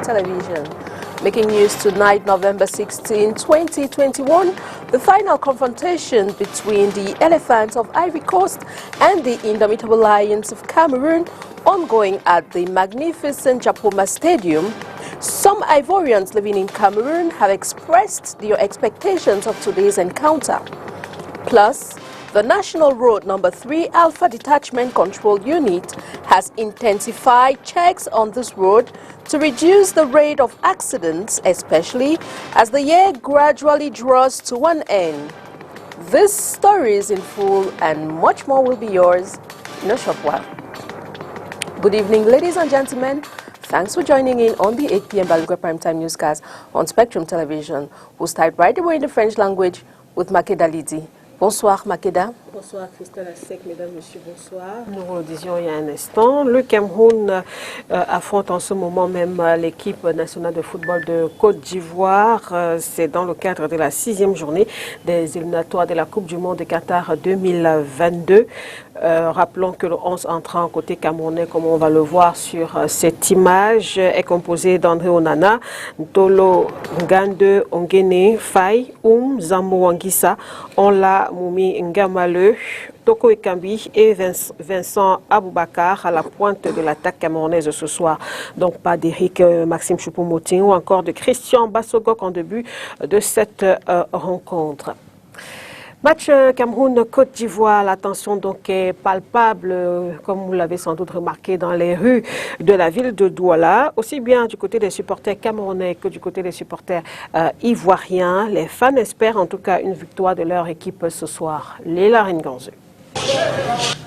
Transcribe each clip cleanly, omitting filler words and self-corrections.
Television. Making news tonight, November 16, 2021, the final confrontation between the Elephants of Ivory Coast and the Indomitable Lions of Cameroon ongoing at the magnificent Japoma Stadium. Some Ivorians living in Cameroon have expressed their expectations of today's encounter. Plus, the National Road No. 3 Alpha Detachment Control Unit has intensified checks on this road to reduce the rate of accidents, especially as the year gradually draws to an end. This story is in full and much more will be yours in a short while. Good evening, ladies and gentlemen. Thanks for joining in on the 8 p.m. Baluga Primetime Newscast on Spectrum Television. We'll start right away in the French language with Makeda Lidi. Bonsoir Makeda. Bonsoir Christelle Assec, mesdames, messieurs, bonsoir. Nous le disions il y a un instant, le Cameroun affronte en ce moment même l'équipe nationale de football de Côte d'Ivoire. C'est dans le cadre de la 6e journée des éliminatoires de la Coupe du Monde de Qatar 2022. Rappelons que le 11 entrant côté camerounais, comme on va le voir sur cette image, est composé d'André Onana, Ntolo Ngande Ongene, Faye, Zambo Wangissa, Onla Moumi Ngamale, Toko Ekambi et Vincent Aboubakar à la pointe de l'attaque camerounaise ce soir. Donc pas d'Éric Maxime Choupo-Moting ou encore de Christian Bassogok en début de cette rencontre. Match Cameroun-Côte d'Ivoire, la tension donc est palpable, comme vous l'avez sans doute remarqué dans les rues de la ville de Douala, aussi bien du côté des supporters camerounais que du côté des supporters ivoiriens. Les fans espèrent en tout cas une victoire de leur équipe ce soir. Léla Renganze.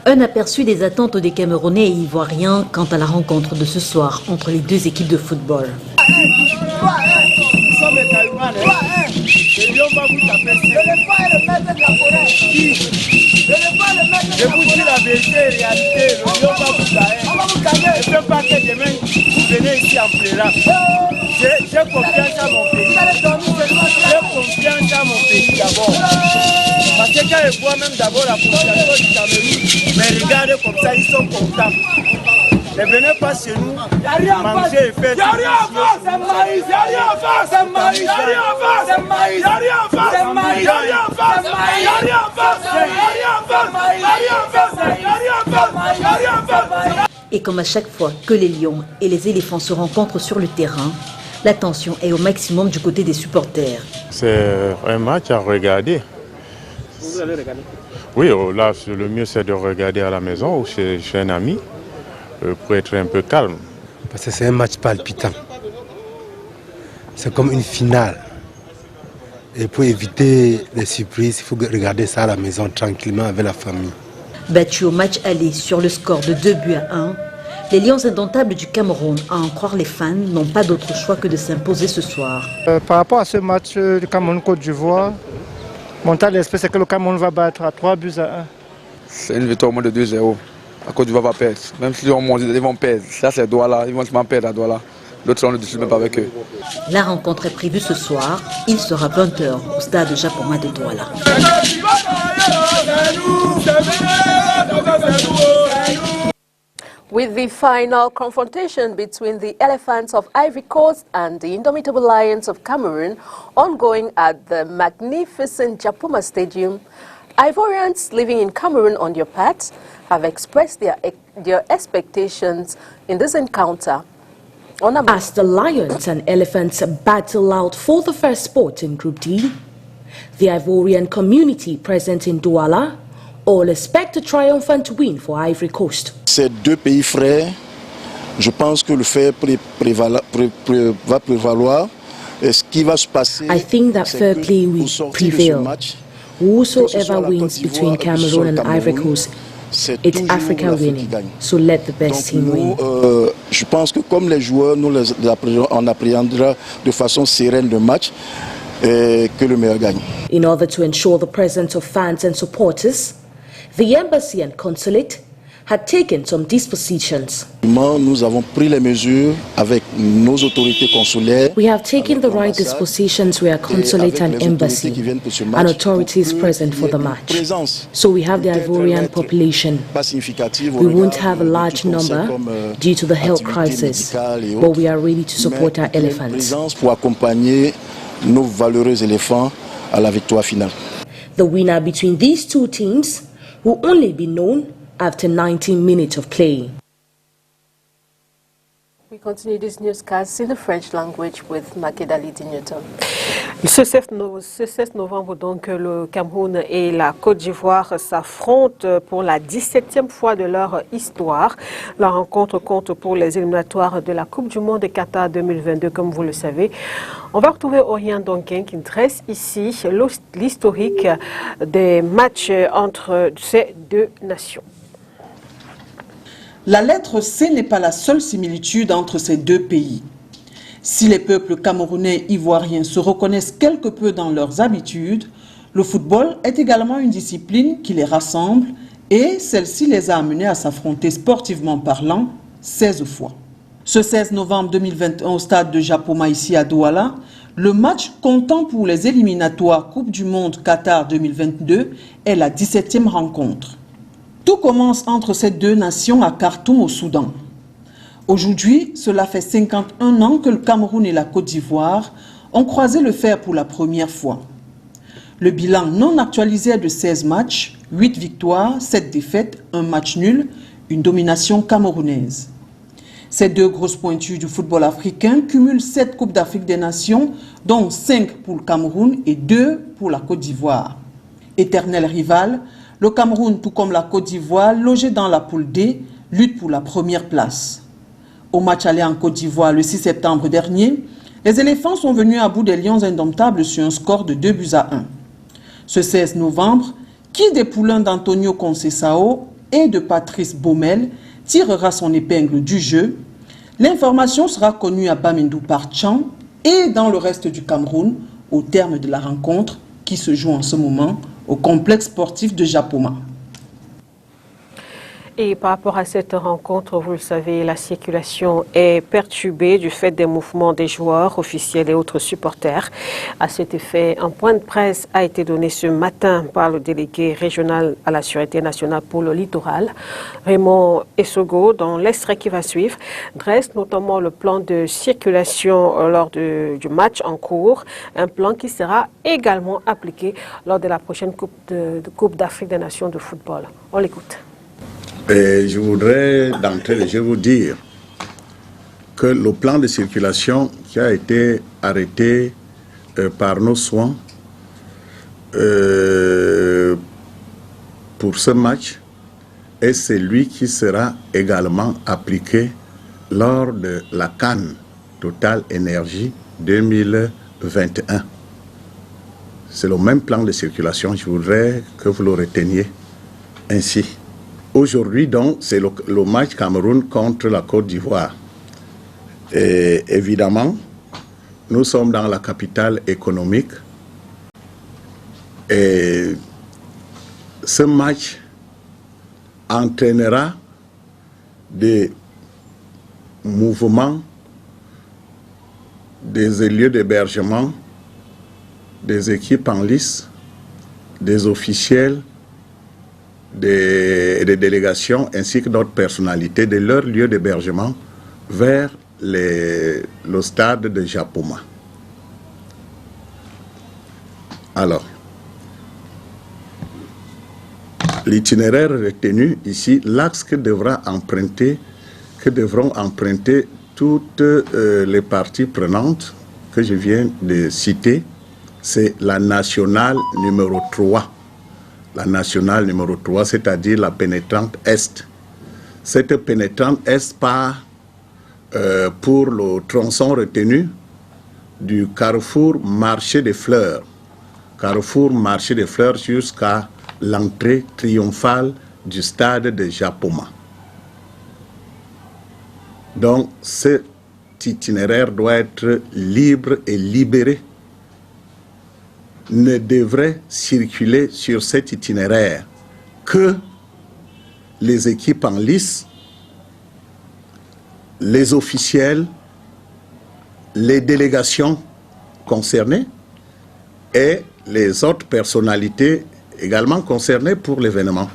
Un aperçu des attentes des Camerounais et Ivoiriens quant à la rencontre de ce soir entre les deux équipes de football. Je vous dis la vérité et la réalité, le lion va vous gagner. Je ne veux pas que demain vous venez ici en pleurant. J'ai confiance à mon pays. J'ai confiance à mon pays d'abord. Parce que quand je vois même d'abord la population du Cameroun, mais regardez comme ça, ils sont contents. Ne venez pas chez nous, manger et faire. Il n'y a rien à faire, c'est maïs. Il n'y a rien à faire, c'est maïs. Il n'y a rien à faire, c'est maïs. Il n'y a rien à faire, c'est maïs. Il n'y a rien à faire, c'est maïs. Il n'y a rien à faire, c'est maïs. Il n'y a rien à faire, c'est maïs. Il n'y a rien à faire, c'est maïs. Il n'y a rien à faire, il n'y a rien à faire. Et comme à chaque fois que les lions et les éléphants se rencontrent sur le terrain, la tension est au maximum du côté des supporters. C'est un match à regarder. Vous allez regarder? Oui, là, le mieux c'est de regarder à la maison ou chez un ami. Pour être un peu calme. Parce que c'est un match palpitant. C'est comme une finale. Et pour éviter les surprises, il faut regarder ça à la maison tranquillement avec la famille. Battu au match aller sur le score de 2-1, les Lions indomptables du Cameroun, à en croire les fans, n'ont pas d'autre choix que de s'imposer ce soir. Par rapport à ce match du Cameroun-Côte d'Ivoire, mon tas d'esprit c'est que le Cameroun va battre à 3-1. C'est une victoire au moins de 2-0. La Côte d'Ivoire va perdre. Même si on monte, ils vont perdre. Ça, c'est Douala. Ils vont seulement perdre à Douala. L'autre, on ne discute même pas avec eux. La rencontre est prévue ce soir. Il sera 20h au stade Japoma de Douala. With the final confrontation between the Elephants of Ivory Coast and the Indomitable Lions of Cameroon ongoing at the magnificent Japoma Stadium, Ivorians living in Cameroon on their part have expressed their expectations in this encounter. As the Lions and Elephants battle out for the first spot in Group D, the Ivorian community present in Douala all expect a triumphant win for Ivory Coast. Ces deux pays frères, je pense que le fait va prévaloir. Ce qui va se passer, I think that fair play will prevail. Whosoever wins between Cameroon and Ivory Coast, it's Africa winning. So let the best team win. Je pense que comme les joueurs, on appréhendra de façon sereine le match et que le meilleur gagne. In order to ensure the presence of fans and supporters, the embassy and consulate had taken some dispositions. Nous avons pris les mesures avec nos autorités consulaires. We have taken the right dispositions with our consulate and embassy and authorities present for the match. So we have the Ivorian population. We won't have a large number due to the health crisis, but we are ready to support our elephants. Pour accompagner nos valeureux éléphants à la victoire finale. The winner between these two teams will only be known after 19 minutes of play. We continue this newscast in the French language with Makedali Dignoton. Ce 16 novembre, donc, le Cameroun et la Côte d'Ivoire s'affrontent pour la 17e fois de leur histoire. La rencontre compte pour les éliminatoires de la Coupe du Monde de Qatar 2022, comme vous le savez. On va retrouver Orient Donkin qui dresse ici l'historique des matchs entre ces deux nations. La lettre C n'est pas la seule similitude entre ces deux pays. Si les peuples camerounais et ivoiriens se reconnaissent quelque peu dans leurs habitudes, le football est également une discipline qui les rassemble et celle-ci les a amenés à s'affronter sportivement parlant 16 fois. Ce 16 novembre 2021 au stade de Japoma ici à Douala, le match comptant pour les éliminatoires Coupe du Monde Qatar 2022 est la 17e rencontre. Tout commence entre ces deux nations à Khartoum au Soudan. Aujourd'hui, cela fait 51 ans que le Cameroun et la Côte d'Ivoire ont croisé le fer pour la première fois. Le bilan non actualisé est de 16 matchs, 8 victoires, 7 défaites, un match nul, une domination camerounaise. Ces deux grosses pointures du football africain cumulent 7 Coupes d'Afrique des Nations, dont 5 pour le Cameroun et 2 pour la Côte d'Ivoire. Éternel rival, le Cameroun, tout comme la Côte d'Ivoire, logé dans la poule D, lutte pour la première place. Au match aller en Côte d'Ivoire le 6 septembre dernier, les éléphants sont venus à bout des Lions indomptables sur un score de 2-1. Ce 16 novembre, qui des poulains d'Antonio Conceição et de Patrice Baumel tirera son épingle du jeu? L'information sera connue à Bamendou par Tchan et dans le reste du Cameroun au terme de la rencontre qui se joue en ce moment au complexe sportif de Japoma. Et par rapport à cette rencontre, vous le savez, la circulation est perturbée du fait des mouvements des joueurs, officiels et autres supporters. À cet effet, un point de presse a été donné ce matin par le délégué régional à la Sûreté nationale pour le littoral, Raymond Essogo, dans l'extrait qui va suivre, dresse notamment le plan de circulation lors du match en cours, un plan qui sera également appliqué lors de la prochaine Coupe d'Afrique des Nations de football. On l'écoute. Et je voudrais d'entrée de jeu vous dire que le plan de circulation qui a été arrêté par nos soins pour ce match est celui qui sera également appliqué lors de la CAN Total Énergie 2021. C'est le même plan de circulation, je voudrais que vous le reteniez ainsi. Aujourd'hui, donc, c'est le match Cameroun contre la Côte d'Ivoire. Et évidemment, nous sommes dans la capitale économique. Et ce match entraînera des mouvements, des lieux d'hébergement, des équipes en lice, des officiels, des délégations ainsi que d'autres personnalités de leur lieu d'hébergement vers le stade de Japoma. Alors, l'itinéraire retenu ici, l'axe que devront emprunter toutes les parties prenantes que je viens de citer, c'est la nationale numéro 3. La nationale numéro 3, c'est-à-dire la pénétrante Est. Cette pénétrante Est part pour le tronçon retenu du carrefour Marché des Fleurs. Carrefour Marché des Fleurs jusqu'à l'entrée triomphale du stade de Japoma. Donc, cet itinéraire doit être libre et libéré. Ne devrait circuler sur cet itinéraire que les équipes en lice, les officiels, les délégations concernées et les autres personnalités également concernées pour l'événement.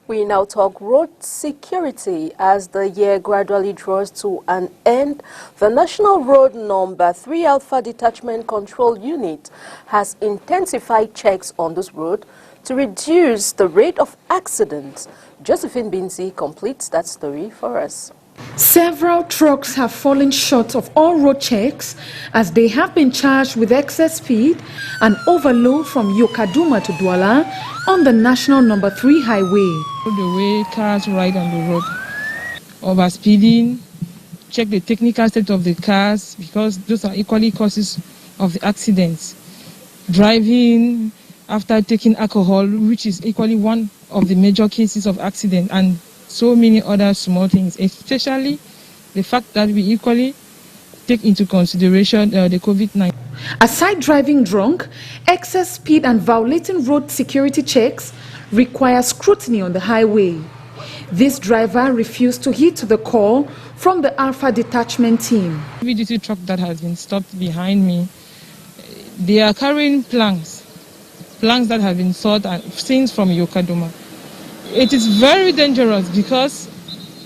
We now talk road security. As the year gradually draws to an end, the National Road Number 3 Alpha Detachment Control Unit has intensified checks on this road to reduce the rate of accidents. Josephine Binzi completes that story for us. Several trucks have fallen short of all road checks as they have been charged with excess speed and overload from Yokaduma to Douala on the National Number 3 highway. The way cars ride on the road, overspeeding, check the technical state of the cars because those are equally causes of the accidents. Driving after taking alcohol, which is equally one of the major cases of accident, and so many other small things, especially the fact that we equally take into consideration the COVID-19. Aside driving drunk, excess speed and violating road security checks require scrutiny on the highway. This driver refused to heed to the call from the Alpha Detachment team. Heavy-duty truck that has been stopped behind me, they are carrying planks that have been sought since from Yokaduma. It is very dangerous because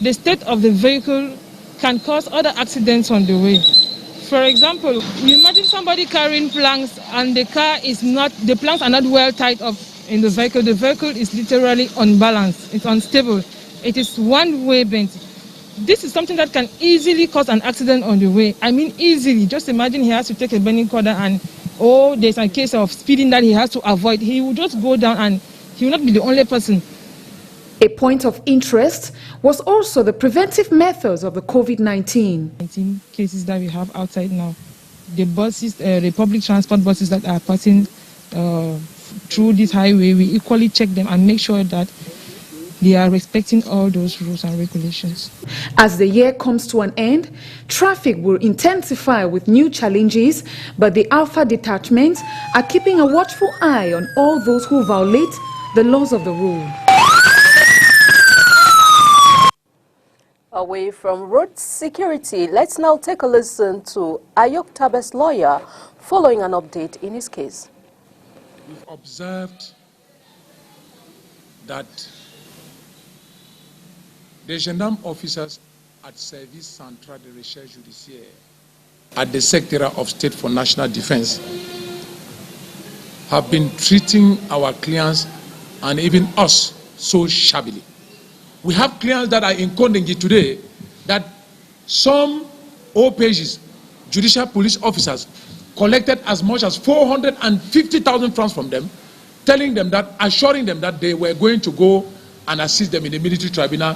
the state of the vehicle can cause other accidents on the way. For example, you imagine somebody carrying planks and the planks are not well tied up in the vehicle. The vehicle is literally unbalanced, it's unstable. It is one-way bent. This is something that can easily cause an accident on the way. I mean easily. Just imagine he has to take a bending corner and there's a case of speeding that he has to avoid. He will just go down and he will not be the only person. A point of interest was also the preventive methods of the COVID-19 cases that we have outside now. The buses, the public transport buses that are passing through this highway, we equally check them and make sure that they are respecting all those rules and regulations. As the year comes to an end, traffic will intensify with new challenges, but the Alpha detachments are keeping a watchful eye on all those who violate the laws of the road. Away from road security, let's now take a listen to Ayok Tabe's lawyer following an update in his case. We've observed that the gendarme officers at Service Central de Recherche Judiciaire at the Secretariat of State for National Defense have been treating our clients and even us so shabbily. We have clients that are in Kondengi today that some OPGs, judicial police officers, collected as much as 450,000 francs from them, telling them that, assuring them that they were going to go and assist them in the military tribunal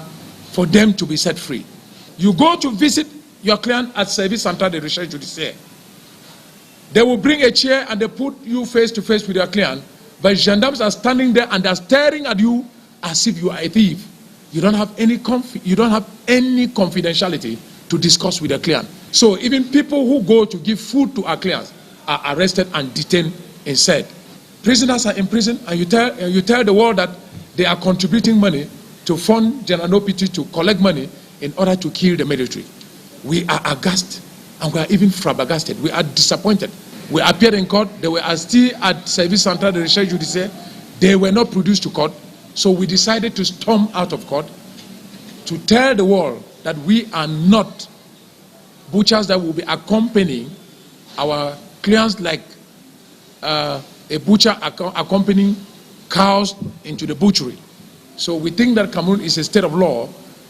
for them to be set free. You go to visit your client at Service Central de Recherche Judiciaire. They will bring a chair and they put you face to face with your client, but gendarmes are standing there and they're staring at you as if you are a thief. You don't have any confidentiality to discuss with the client. So even people who go to give food to our clients are arrested and detained instead. Prisoners are in prison, and you tell the world that they are contributing money to fund General OPT to collect money in order to kill the military. We are aghast and we are even flabbergasted. We are disappointed. We appeared in court. They were still at Service Central de Recherche Judiciaire. They were not produced to court. So we decided to storm out of court to tell the world that we are not butchers that will be accompanying our clients like a butcher accompanying cows into the butchery. So we think that Cameroon is a state of law,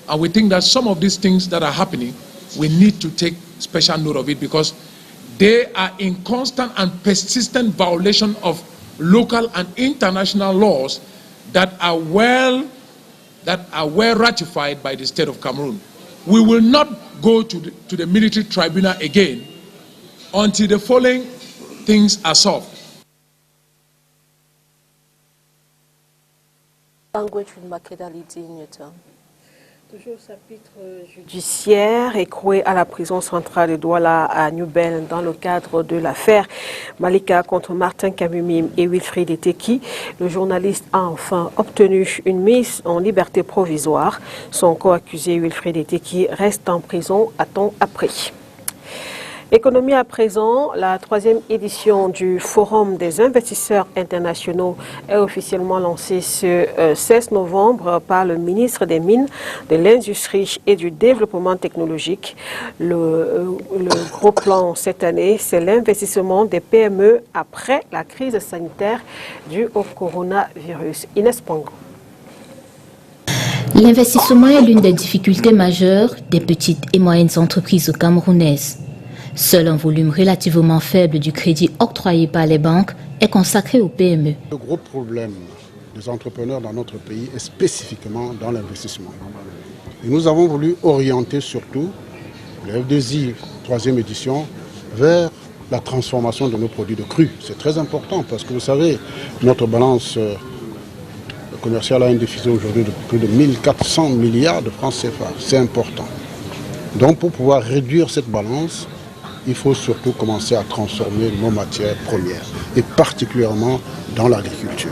and we think that some of these things that are happening, we need to take special note of it because they are in constant and persistent violation of local and international laws that are well ratified by the state of Cameroon. We will not go to the military tribunal again until the following things are solved. Language with Makeda Lidi Newton. Toujours au chapitre judiciaire, écroué à la prison centrale de Douala à Newbel dans le cadre de l'affaire Malika contre Martin Kamumim et Wilfried Eteki, le journaliste a enfin obtenu une mise en liberté provisoire. Son co-accusé Wilfried Eteki reste en prison à temps après. Économie à présent, la 3e édition du Forum des investisseurs internationaux est officiellement lancée ce 16 novembre par le ministre des Mines, de l'Industrie et du Développement technologique. Le gros plan cette année, c'est l'investissement des PME après la crise sanitaire due au coronavirus. Inès Pongo. L'investissement est l'une des difficultés majeures des petites et moyennes entreprises camerounaises. Seul un volume relativement faible du crédit octroyé par les banques est consacré aux PME. Le gros problème des entrepreneurs dans notre pays est spécifiquement dans l'investissement. Et nous avons voulu orienter surtout le F2I 3e édition vers la transformation de nos produits de cru. C'est très important parce que vous savez, notre balance commerciale a un déficit aujourd'hui de plus de 1400 milliards de francs CFA. C'est important. Donc pour pouvoir réduire cette balance, il faut surtout commencer à transformer nos matières premières, et particulièrement dans l'agriculture.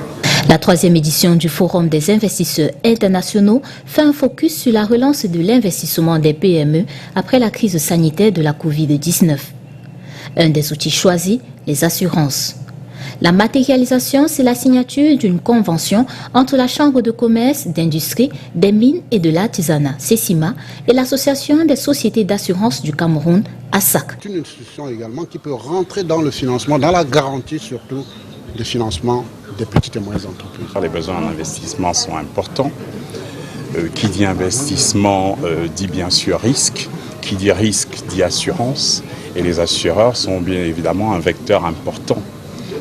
La 3e édition du Forum des investisseurs internationaux fait un focus sur la relance de l'investissement des PME après la crise sanitaire de la Covid-19. Un des outils choisis, les assurances. La matérialisation, c'est la signature d'une convention entre la Chambre de commerce, d'industrie, des mines et de l'artisanat, CECIMA, et l'Association des sociétés d'assurance du Cameroun, ASAC. C'est une institution également qui peut rentrer dans le financement, dans la garantie surtout du financement des petites et moyennes entreprises. Les besoins en investissement sont importants. Qui dit investissement dit bien sûr risque. Qui dit risque dit assurance. Et les assureurs sont bien évidemment un vecteur important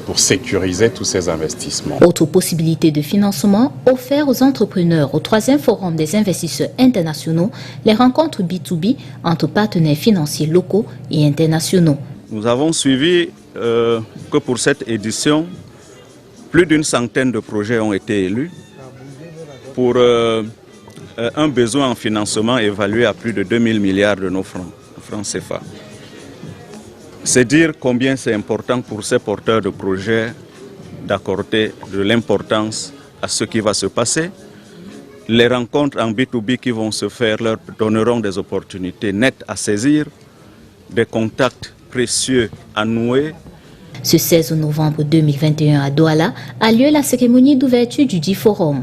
pour sécuriser tous ces investissements. Autre possibilité de financement offerte aux entrepreneurs au 3e Forum des investisseurs internationaux, les rencontres B2B entre partenaires financiers locaux et internationaux. Nous avons suivi que pour cette édition, plus d'une centaine de projets ont été élus pour un besoin en financement évalué à plus de 2000 milliards de nos francs CFA. C'est dire combien c'est important pour ces porteurs de projets d'accorder de l'importance à ce qui va se passer. Les rencontres en B2B qui vont se faire leur donneront des opportunités nettes à saisir, des contacts précieux à nouer. Ce 16 novembre 2021 à Douala a lieu la cérémonie d'ouverture du dit forum.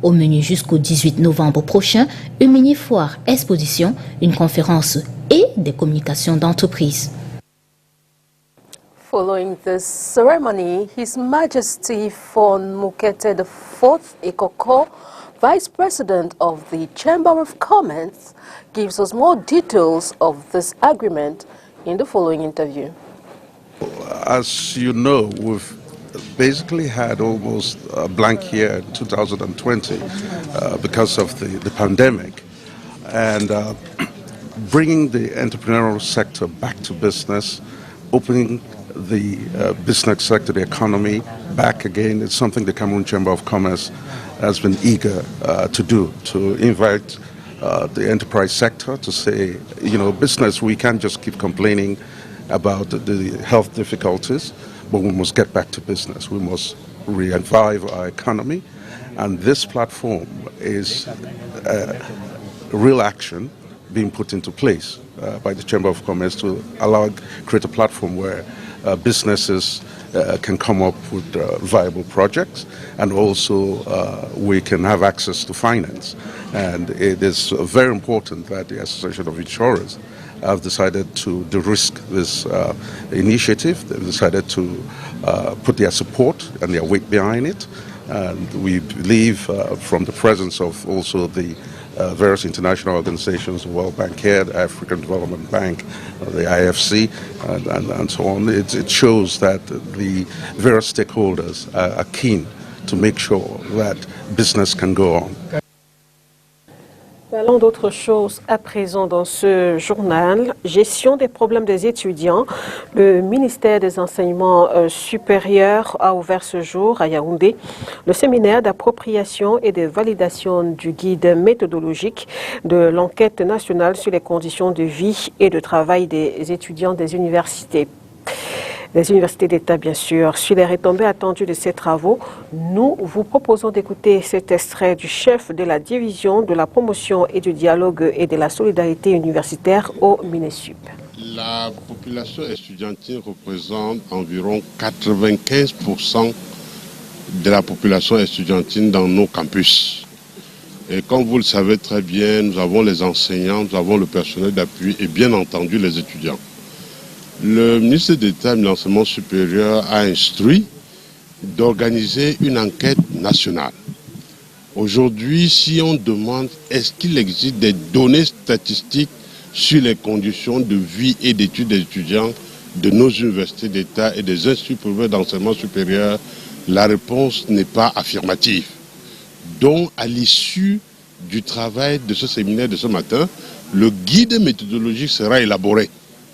Au menu jusqu'au 18 novembre prochain, une mini-foire exposition, une conférence et des communications d'entreprise. Following this ceremony, His Majesty Fon Mukete IV Ekoko, Vice President of the Chamber of Commerce, gives us more details of this agreement in the following interview. As you know, we've basically had almost a blank year in 2020 because of the pandemic. And bringing the entrepreneurial sector back to business, opening the business sector, the economy back again, it's something the Cameroon Chamber of Commerce has been eager to do, to invite the enterprise sector to say, you know, business, we can't just keep complaining about the health difficulties, but we must get back to business. We must revive our economy. And this platform is real action being put into place by the Chamber of Commerce to create a platform where businesses can come up with viable projects, and also we can have access to finance. And it is very important that the Association of Insurers have decided to de-risk this initiative. They've decided to put their support and their weight behind it. And we believe from the presence of also the various international organizations, the World Bank here, the African Development Bank, the IFC, and so on, it shows that the various stakeholders are keen to make sure that business can go on. Parlons d'autre chose à présent dans ce journal. Gestion des problèmes des étudiants. Le ministère des Enseignements supérieurs a ouvert ce jour à Yaoundé le séminaire d'appropriation et de validation du guide méthodologique de l'enquête nationale sur les conditions de vie et de travail des étudiants des universités. Les universités d'État, bien sûr. Sur les retombées attendues de ces travaux, nous vous proposons d'écouter cet extrait du chef de la division de la promotion et du dialogue et de la solidarité universitaire au Minesup. La population estudiantine représente environ 95% de la population estudiantine dans nos campus. Et comme vous le savez très bien, nous avons les enseignants, nous avons le personnel d'appui et bien entendu les étudiants. Le ministre d'État de l'Enseignement supérieur a instruit d'organiser une enquête nationale. Aujourd'hui, si on demande est-ce qu'il existe des données statistiques sur les conditions de vie et d'études des étudiants de nos universités d'État et des instituts privés d'enseignement supérieur, la réponse n'est pas affirmative. Donc, à l'issue du travail de ce séminaire de ce matin, le guide méthodologique sera élaboré.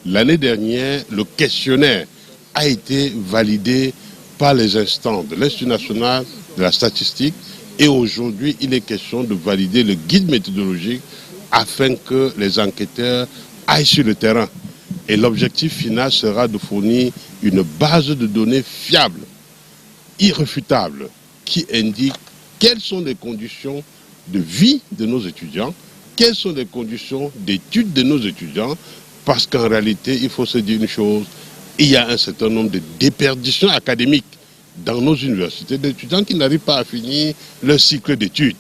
L'année dernière, le questionnaire a été validé par les instances de l'Institut national de la statistique et aujourd'hui, il est question de valider le guide méthodologique afin que les enquêteurs aillent sur le terrain. Et l'objectif final sera de fournir une base de données fiable, irréfutable, qui indique quelles sont les conditions de vie de nos étudiants, quelles sont les conditions d'études de nos étudiants, parce qu'en réalité, il faut se dire une chose, il y a un certain nombre de déperditions académiques dans nos universités d'étudiants qui n'arrivent pas à finir leur cycle d'études.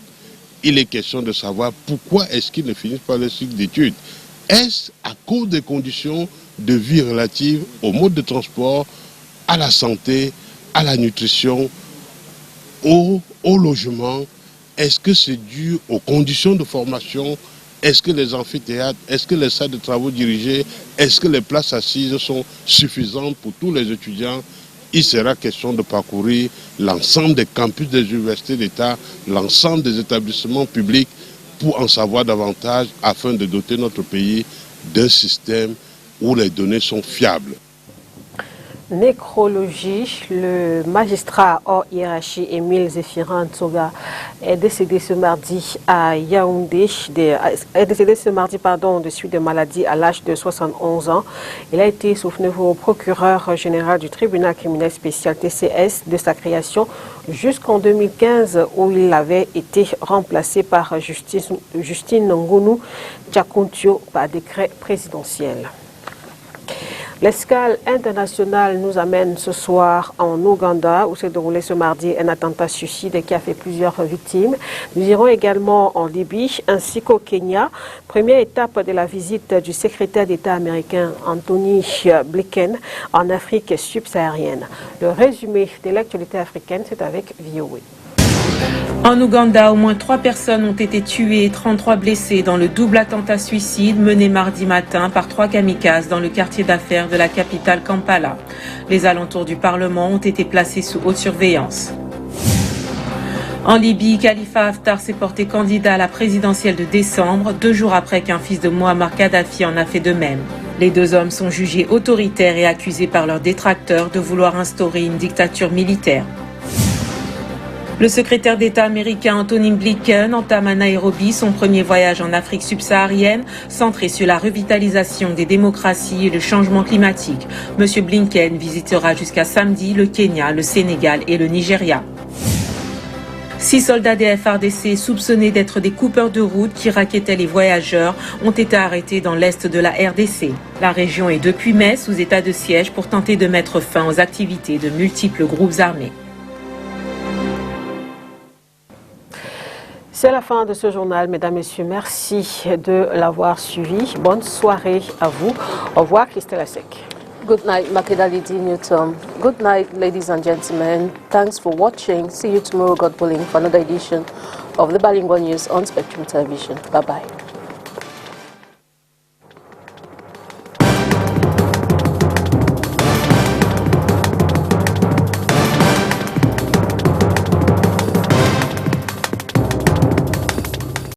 Il est question de savoir pourquoi est-ce qu'ils ne finissent pas leur cycle d'études. Est-ce à cause des conditions de vie relatives au mode de transport, à la santé, à la nutrition, au logement? Est-ce que c'est dû aux conditions de formation? Est-ce que les amphithéâtres, est-ce que les salles de travaux dirigées, est-ce que les places assises sont suffisantes pour tous les étudiants? Il sera question de parcourir l'ensemble des campus des universités d'État, l'ensemble des établissements publics pour en savoir davantage afin de doter notre pays d'un système où les données sont fiables. Nécrologie, le magistrat hors hiérarchie Émile Zéphirin Tsoga est décédé ce mardi à Yaoundé, de suite de maladie à l'âge de 71 ans. Il a été, souvenez-vous, procureur général du tribunal criminel spécial TCS de sa création jusqu'en 2015 où il avait été remplacé par Justine Ngounou Tchakuntio par décret présidentiel. L'escale internationale nous amène ce soir en Ouganda où s'est déroulé ce mardi un attentat suicide qui a fait plusieurs victimes. Nous irons également en Libye ainsi qu'au Kenya. Première étape de la visite du secrétaire d'État américain Anthony Blinken en Afrique subsaharienne. Le résumé de l'actualité africaine, c'est avec VOA. En Ouganda, au moins 3 personnes ont été tuées et 33 blessées dans le double attentat suicide mené mardi matin par 3 kamikazes dans le quartier d'affaires de la capitale Kampala. Les alentours du Parlement ont été placés sous haute surveillance. En Libye, Khalifa Haftar s'est porté candidat à la présidentielle de décembre, 2 jours après qu'un fils de Muammar Kadhafi en a fait de même. Les 2 hommes sont jugés autoritaires et accusés par leurs détracteurs de vouloir instaurer une dictature militaire. Le secrétaire d'État américain Anthony Blinken entame à Nairobi son premier voyage en Afrique subsaharienne, centré sur la revitalisation des démocraties et le changement climatique. Monsieur Blinken visitera jusqu'à samedi le Kenya, le Sénégal et le Nigeria. 6 soldats des FARDC soupçonnés d'être des coupeurs de route qui rackettaient les voyageurs ont été arrêtés dans l'est de la RDC. La région est depuis mai sous état de siège pour tenter de mettre fin aux activités de multiples groupes armés. C'est la fin de ce journal, mesdames, messieurs. Merci de l'avoir suivi. Bonne soirée à vous. Au revoir, Christelle Asek. Good night, Makedalidi Newton. Good night, ladies and gentlemen. Thanks for watching. See you tomorrow, God willing, for another edition of the Bilingual News on Spectrum Television. Bye-bye.